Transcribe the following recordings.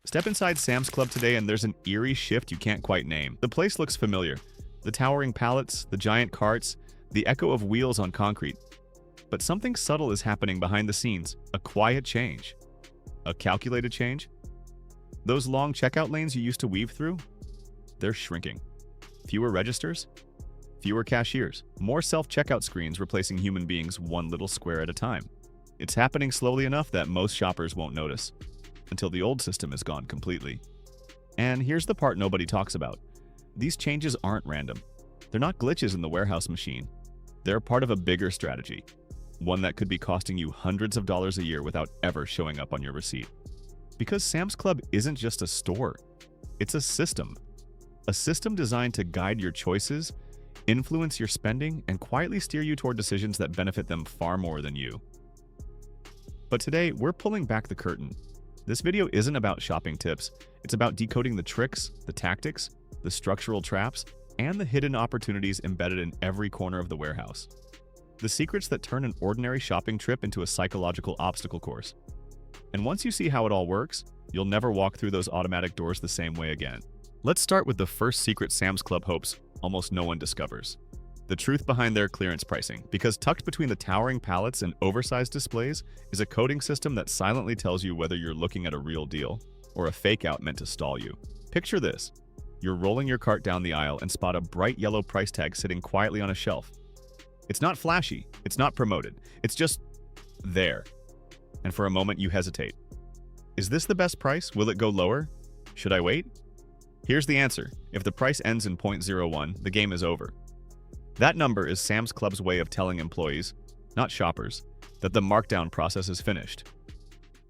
Step inside Sam's Club today and there's an eerie shift you can't quite name. The place looks familiar. The towering pallets, the giant carts, the echo of wheels on concrete. But something subtle is happening behind the scenes. A quiet change. A calculated change? Those long checkout lanes you used to weave through? They're shrinking. Fewer registers? Fewer cashiers. More self-checkout screens replacing human beings one little square at a time. It's happening slowly enough that most shoppers won't notice, until the old system is gone completely. And here's the part nobody talks about. These changes aren't random. They're not glitches in the warehouse machine. They're part of a bigger strategy, one that could be costing you hundreds of dollars a year without ever showing up on your receipt. Because Sam's Club isn't just a store, it's a system. A system designed to guide your choices, influence your spending, and quietly steer you toward decisions that benefit them far more than you. But today, we're pulling back the curtain. This video isn't about shopping tips, it's about decoding the tricks, the tactics, the structural traps, and the hidden opportunities embedded in every corner of the warehouse. The secrets that turn an ordinary shopping trip into a psychological obstacle course. And once you see how it all works, you'll never walk through those automatic doors the same way again. Let's start with the first secret Sam's Club hopes almost no one discovers. The truth behind their clearance pricing, because tucked between the towering pallets and oversized displays is a coding system that silently tells you whether you're looking at a real deal or a fake out meant to stall you. Picture this. You're rolling your cart down the aisle and spot a bright yellow price tag sitting quietly on a shelf. It's not flashy, it's not promoted, it's just there. And for a moment you hesitate. Is this the best price? Will it go lower? Should I wait? Here's the answer. If the price ends in 0.01, the game is over. That number is Sam's Club's way of telling employees, not shoppers, that the markdown process is finished.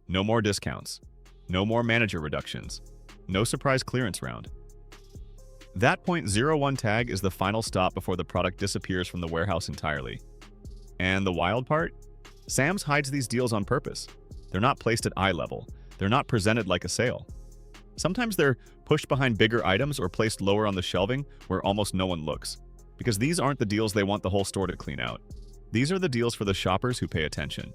No more discounts. No more manager reductions. No surprise clearance round. That 0.01 tag is the final stop before the product disappears from the warehouse entirely. And the wild part? Sam's hides these deals on purpose. They're not placed at eye level. They're not presented like a sale. Sometimes they're pushed behind bigger items or placed lower on the shelving where almost no one looks. Because these aren't the deals they want the whole store to clean out. These are the deals for the shoppers who pay attention.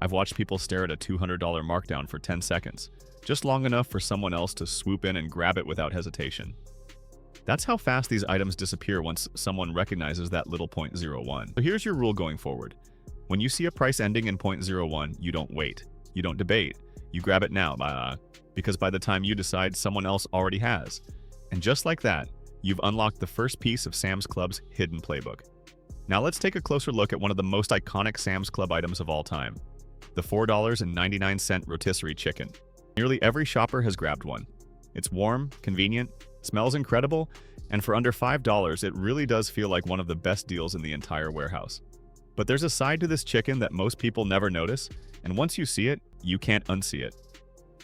I've watched people stare at a $200 markdown for 10 seconds, just long enough for someone else to swoop in and grab it without hesitation. That's how fast these items disappear once someone recognizes that little 0.01. So here's your rule going forward. When you see a price ending in 0.01, you don't wait. You don't debate. You grab it now, because by the time you decide, someone else already has. And just like that, you've unlocked the first piece of Sam's Club's hidden playbook. Now let's take a closer look at one of the most iconic Sam's Club items of all time. The $4.99 rotisserie chicken. Nearly every shopper has grabbed one. It's warm, convenient, smells incredible, and for under $5, it really does feel like one of the best deals in the entire warehouse. But there's a side to this chicken that most people never notice, and once you see it, you can't unsee it.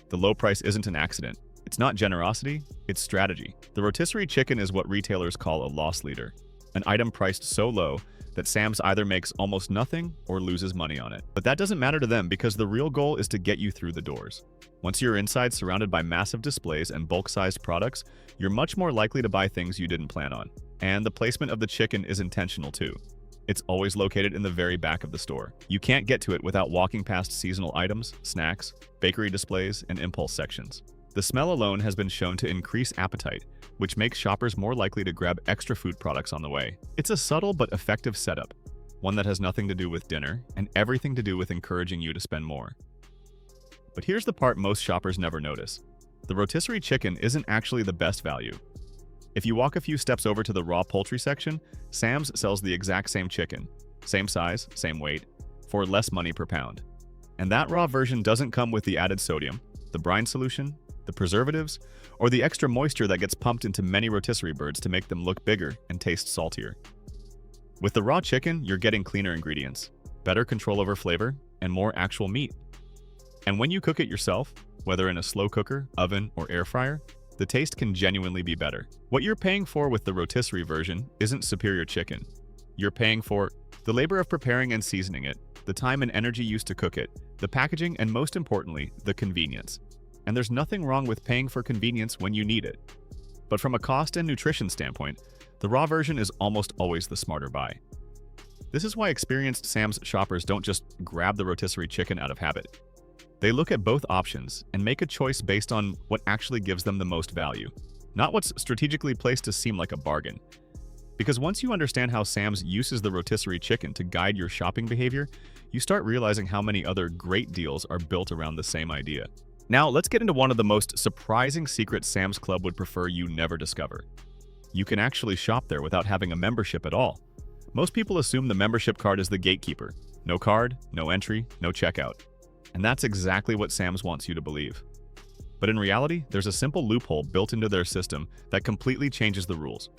The low price isn't an accident. It's not generosity, it's strategy. The rotisserie chicken is what retailers call a loss leader, an item priced so low that Sam's either makes almost nothing or loses money on it. But that doesn't matter to them because the real goal is to get you through the doors. Once you're inside surrounded by massive displays and bulk-sized products, you're much more likely to buy things you didn't plan on. And the placement of the chicken is intentional too. It's always located in the very back of the store. You can't get to it without walking past seasonal items, snacks, bakery displays, and impulse sections. The smell alone has been shown to increase appetite, which makes shoppers more likely to grab extra food products on the way. It's a subtle but effective setup, one that has nothing to do with dinner and everything to do with encouraging you to spend more. But here's the part most shoppers never notice. The rotisserie chicken isn't actually the best value. If you walk a few steps over to the raw poultry section, Sam's sells the exact same chicken, same size, same weight, for less money per pound. And that raw version doesn't come with the added sodium, the brine solution, the preservatives, or the extra moisture that gets pumped into many rotisserie birds to make them look bigger and taste saltier. With the raw chicken, you're getting cleaner ingredients, better control over flavor, and more actual meat. And when you cook it yourself, whether in a slow cooker, oven, or air fryer, the taste can genuinely be better. What you're paying for with the rotisserie version isn't superior chicken. You're paying for the labor of preparing and seasoning it, the time and energy used to cook it, the packaging, and most importantly, the convenience. And there's nothing wrong with paying for convenience when you need it. But from a cost and nutrition standpoint, the raw version is almost always the smarter buy. This is why experienced Sam's shoppers don't just grab the rotisserie chicken out of habit. They look at both options and make a choice based on what actually gives them the most value, not what's strategically placed to seem like a bargain. Because once you understand how Sam's uses the rotisserie chicken to guide your shopping behavior, you start realizing how many other great deals are built around the same idea. Now, let's get into one of the most surprising secrets Sam's Club would prefer you never discover. You can actually shop there without having a membership at all. Most people assume the membership card is the gatekeeper. No card, no entry, no checkout. And that's exactly what Sam's wants you to believe. But in reality, there's a simple loophole built into their system that completely changes the rules.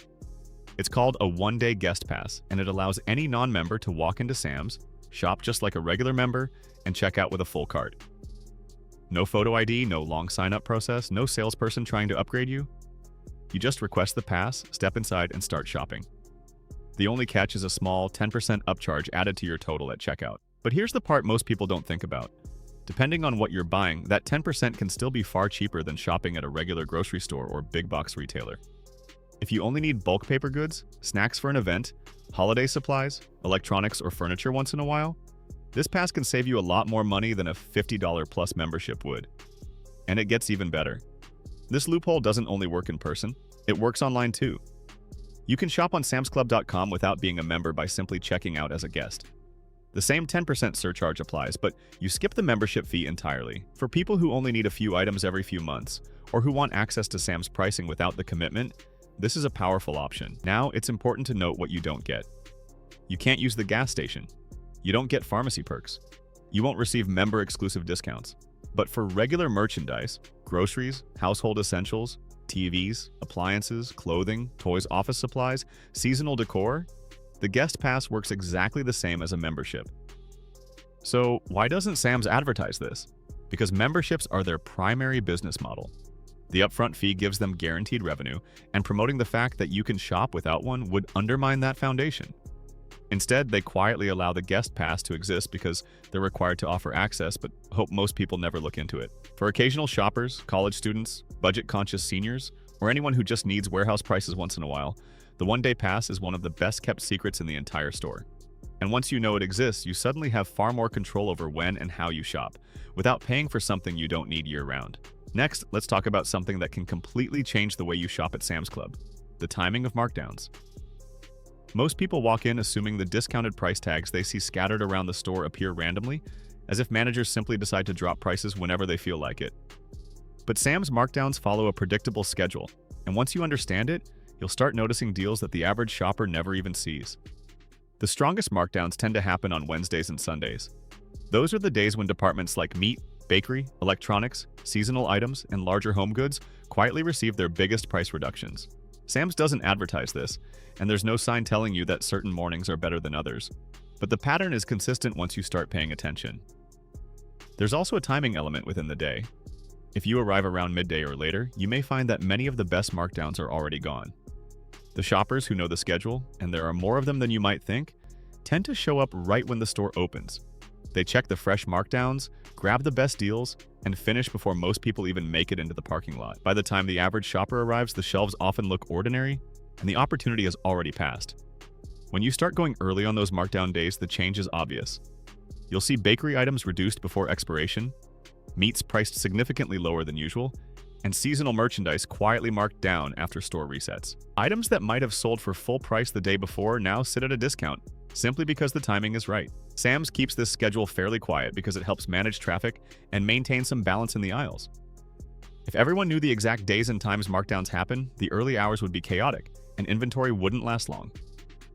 It's called a one-day guest pass, and it allows any non-member to walk into Sam's, shop just like a regular member, and check out with a full card. No photo ID, no long sign-up process, no salesperson trying to upgrade you. You just request the pass, step inside, and start shopping. The only catch is a small 10% upcharge added to your total at checkout. But here's the part most people don't think about. Depending on what you're buying, that 10% can still be far cheaper than shopping at a regular grocery store or big box retailer. If you only need bulk paper goods, snacks for an event, holiday supplies, electronics, or furniture once in a while, this pass can save you a lot more money than a $50 plus membership would. And it gets even better. This loophole doesn't only work in person, it works online too. You can shop on samsclub.com without being a member by simply checking out as a guest. The same 10% surcharge applies, but you skip the membership fee entirely. For people who only need a few items every few months, or who want access to Sam's pricing without the commitment, this is a powerful option. Now, it's important to note what you don't get. You can't use the gas station. You don't get pharmacy perks. You won't receive member-exclusive discounts. But for regular merchandise, groceries, household essentials, TVs, appliances, clothing, toys, office supplies, seasonal decor, the guest pass works exactly the same as a membership. So why doesn't Sam's advertise this? Because memberships are their primary business model. The upfront fee gives them guaranteed revenue, and promoting the fact that you can shop without one would undermine that foundation. Instead, they quietly allow the guest pass to exist because they're required to offer access, but hope most people never look into it. For occasional shoppers, college students, budget-conscious seniors, or anyone who just needs warehouse prices once in a while, the one-day pass is one of the best-kept secrets in the entire store. And once you know it exists, you suddenly have far more control over when and how you shop, without paying for something you don't need year-round. Next, let's talk about something that can completely change the way you shop at Sam's Club: the timing of markdowns. Most people walk in assuming the discounted price tags they see scattered around the store appear randomly, as if managers simply decide to drop prices whenever they feel like it. But Sam's markdowns follow a predictable schedule, and once you understand it, you'll start noticing deals that the average shopper never even sees. The strongest markdowns tend to happen on Wednesdays and Sundays. Those are the days when departments like meat, bakery, electronics, seasonal items, and larger home goods quietly receive their biggest price reductions. Sam's doesn't advertise this, and there's no sign telling you that certain mornings are better than others. But the pattern is consistent once you start paying attention. There's also a timing element within the day. If you arrive around midday or later, you may find that many of the best markdowns are already gone. The shoppers who know the schedule, and there are more of them than you might think, tend to show up right when the store opens. They check the fresh markdowns, grab the best deals, and finish before most people even make it into the parking lot. By the time the average shopper arrives, the shelves often look ordinary, and the opportunity has already passed. When you start going early on those markdown days, the change is obvious. You'll see bakery items reduced before expiration, meats priced significantly lower than usual, and seasonal merchandise quietly marked down after store resets. Items that might have sold for full price the day before now sit at a discount, simply because the timing is right. Sam's keeps this schedule fairly quiet because it helps manage traffic and maintain some balance in the aisles. If everyone knew the exact days and times markdowns happen, the early hours would be chaotic, and inventory wouldn't last long.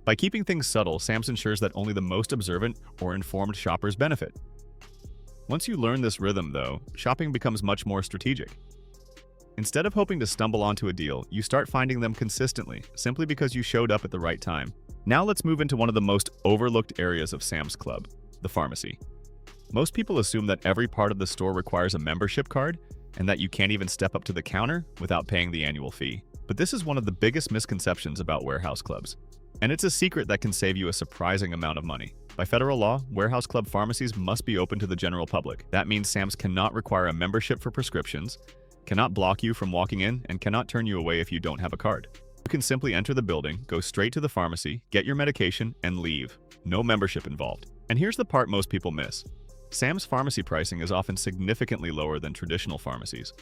By keeping things subtle, Sam's ensures that only the most observant or informed shoppers benefit. Once you learn this rhythm, though, shopping becomes much more strategic. Instead of hoping to stumble onto a deal, you start finding them consistently, simply because you showed up at the right time. Now let's move into one of the most overlooked areas of Sam's Club: the pharmacy. Most people assume that every part of the store requires a membership card, and that you can't even step up to the counter without paying the annual fee. But this is one of the biggest misconceptions about warehouse clubs. And it's a secret that can save you a surprising amount of money. By federal law, warehouse club pharmacies must be open to the general public. That means Sam's cannot require a membership for prescriptions, cannot block you from walking in, and cannot turn you away if you don't have a card. You can simply enter the building, go straight to the pharmacy, get your medication, and leave. No membership involved. And here's the part most people miss. Sam's pharmacy pricing is often significantly lower than traditional pharmacies.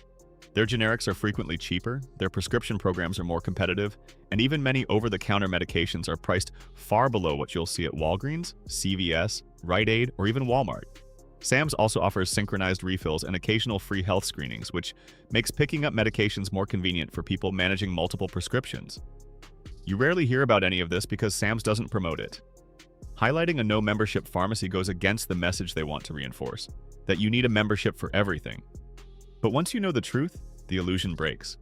Their generics are frequently cheaper, their prescription programs are more competitive, and even many over-the-counter medications are priced far below what you'll see at Walgreens, CVS, Rite Aid, or even Walmart. Sam's also offers synchronized refills and occasional free health screenings, which makes picking up medications more convenient for people managing multiple prescriptions. You rarely hear about any of this because Sam's doesn't promote it. Highlighting a no-membership pharmacy goes against the message they want to reinforce, that you need a membership for everything. But once you know the truth, the illusion breaks.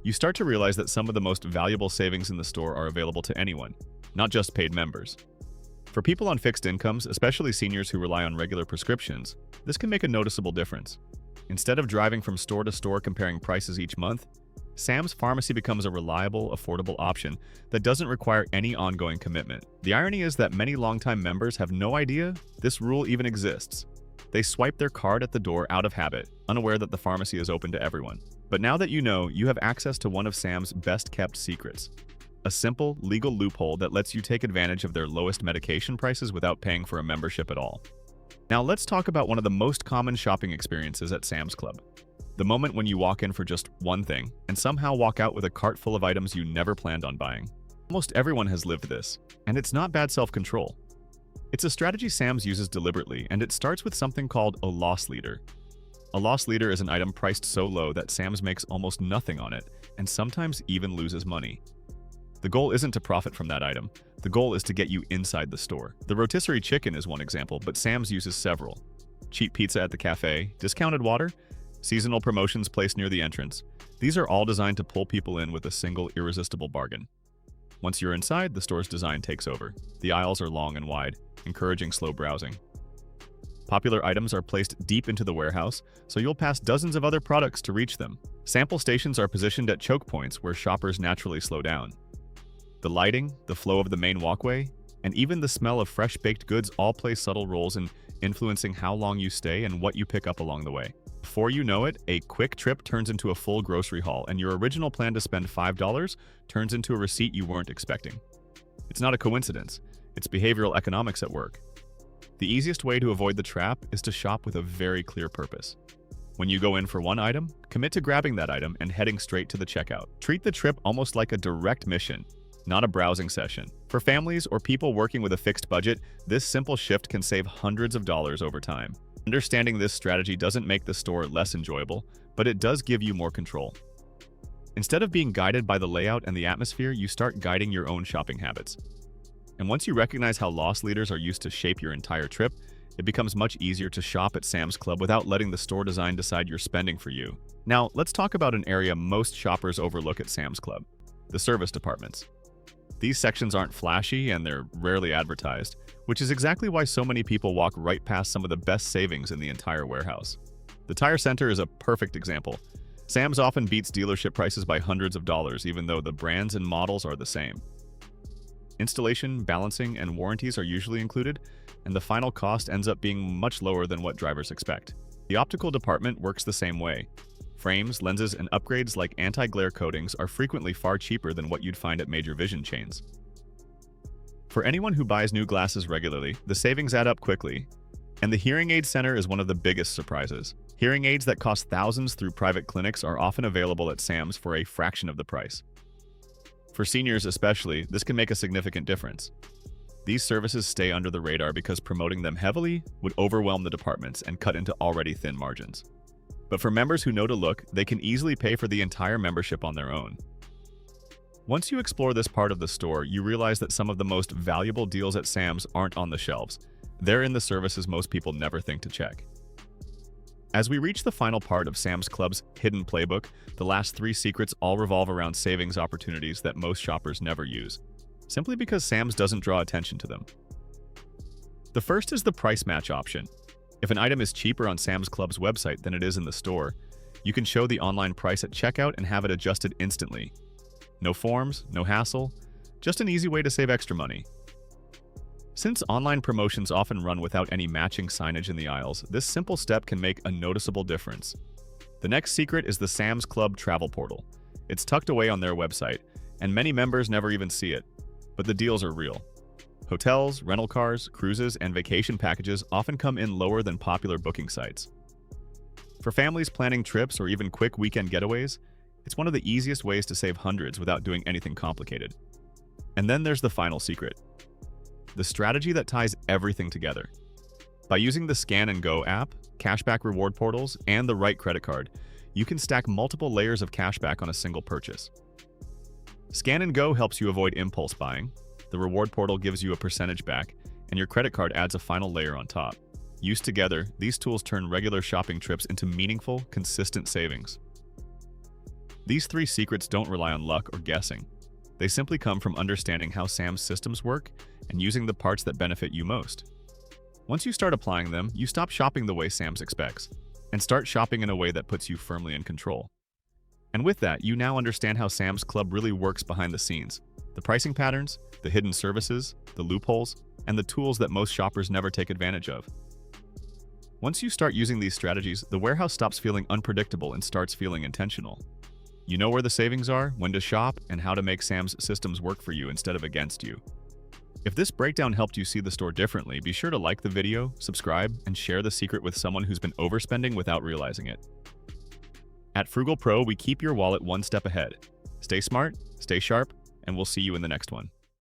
You start to realize that some of the most valuable savings in the store are available to anyone, not just paid members. For people on fixed incomes, especially seniors who rely on regular prescriptions, this can make a noticeable difference. Instead of driving from store to store comparing prices each month, Sam's Pharmacy becomes a reliable, affordable option that doesn't require any ongoing commitment. The irony is that many longtime members have no idea this rule even exists. They swipe their card at the door out of habit, unaware that the pharmacy is open to everyone. But now that you know, you have access to one of Sam's best-kept secrets. A simple, legal loophole that lets you take advantage of their lowest medication prices without paying for a membership at all. Now let's talk about one of the most common shopping experiences at Sam's Club. The moment when you walk in for just one thing, and somehow walk out with a cart full of items you never planned on buying. Almost everyone has lived this, and it's not bad self-control. It's a strategy Sam's uses deliberately, and it starts with something called a loss leader. A loss leader is an item priced so low that Sam's makes almost nothing on it, and sometimes even loses money. The goal isn't to profit from that item. The goal is to get you inside the store. The rotisserie chicken is one example, but Sam's uses several. Cheap pizza at the cafe, discounted water, seasonal promotions placed near the entrance. These are all designed to pull people in with a single irresistible bargain. Once you're inside, the store's design takes over. The aisles are long and wide, encouraging slow browsing. Popular items are placed deep into the warehouse, so you'll pass dozens of other products to reach them. Sample stations are positioned at choke points where shoppers naturally slow down. The lighting, the flow of the main walkway, and even the smell of fresh-baked goods all play subtle roles in influencing how long you stay and what you pick up along the way. Before you know it, a quick trip turns into a full grocery haul, and your original plan to spend $5 turns into a receipt you weren't expecting. It's not a coincidence. It's behavioral economics at work. The easiest way to avoid the trap is to shop with a very clear purpose. When you go in for one item, commit to grabbing that item and heading straight to the checkout. Treat the trip almost like a direct mission, not a browsing session. For families or people working with a fixed budget, this simple shift can save hundreds of dollars over time. Understanding this strategy doesn't make the store less enjoyable, but it does give you more control. Instead of being guided by the layout and the atmosphere, you start guiding your own shopping habits. And once you recognize how loss leaders are used to shape your entire trip, it becomes much easier to shop at Sam's Club without letting the store design decide your spending for you. Now, let's talk about an area most shoppers overlook at Sam's Club: the service departments. These sections aren't flashy and they're rarely advertised, which is exactly why so many people walk right past some of the best savings in the entire warehouse. The tire center is a perfect example. Sam's often beats dealership prices by hundreds of dollars, even though the brands and models are the same. Installation, balancing, and warranties are usually included, and the final cost ends up being much lower than what drivers expect. The optical department works the same way. Frames, lenses, and upgrades like anti-glare coatings are frequently far cheaper than what you'd find at major vision chains. For anyone who buys new glasses regularly, the savings add up quickly. And the hearing aid center is one of the biggest surprises. Hearing aids that cost thousands through private clinics are often available at Sam's for a fraction of the price. For seniors especially, this can make a significant difference. These services stay under the radar because promoting them heavily would overwhelm the departments and cut into already thin margins. But for members who know to look, they can easily pay for the entire membership on their own. Once you explore this part of the store, you realize that some of the most valuable deals at Sam's aren't on the shelves. They're in the services most people never think to check. As we reach the final part of Sam's Club's hidden playbook, the last 3 secrets all revolve around savings opportunities that most shoppers never use, simply because Sam's doesn't draw attention to them. The first is the price match option. If an item is cheaper on Sam's Club's website than it is in the store, you can show the online price at checkout and have it adjusted instantly. No forms, no hassle, just an easy way to save extra money. Since online promotions often run without any matching signage in the aisles, this simple step can make a noticeable difference. The next secret is the Sam's Club travel portal. It's tucked away on their website, and many members never even see it, but the deals are real. Hotels, rental cars, cruises, and vacation packages often come in lower than popular booking sites. For families planning trips or even quick weekend getaways, it's one of the easiest ways to save hundreds without doing anything complicated. And then there's the final secret: the strategy that ties everything together. By using the Scan and Go app, cashback reward portals, and the right credit card, you can stack multiple layers of cashback on a single purchase. Scan and Go helps you avoid impulse buying, the reward portal gives you a percentage back, and your credit card adds a final layer on top. Used together, these tools turn regular shopping trips into meaningful, consistent savings. These three secrets don't rely on luck or guessing. They simply come from understanding how Sam's systems work and using the parts that benefit you most. Once you start applying them, you stop shopping the way Sam's expects, and start shopping in a way that puts you firmly in control. And with that, you now understand how Sam's Club really works behind the scenes. The pricing patterns, the hidden services, the loopholes, and the tools that most shoppers never take advantage of. Once you start using these strategies, the warehouse stops feeling unpredictable and starts feeling intentional. You know where the savings are, when to shop, and how to make Sam's systems work for you instead of against you. If this breakdown helped you see the store differently, be sure to like the video, subscribe, and share the secret with someone who's been overspending without realizing it. At Frugal Pro, we keep your wallet one step ahead. Stay smart, stay sharp, and we'll see you in the next one.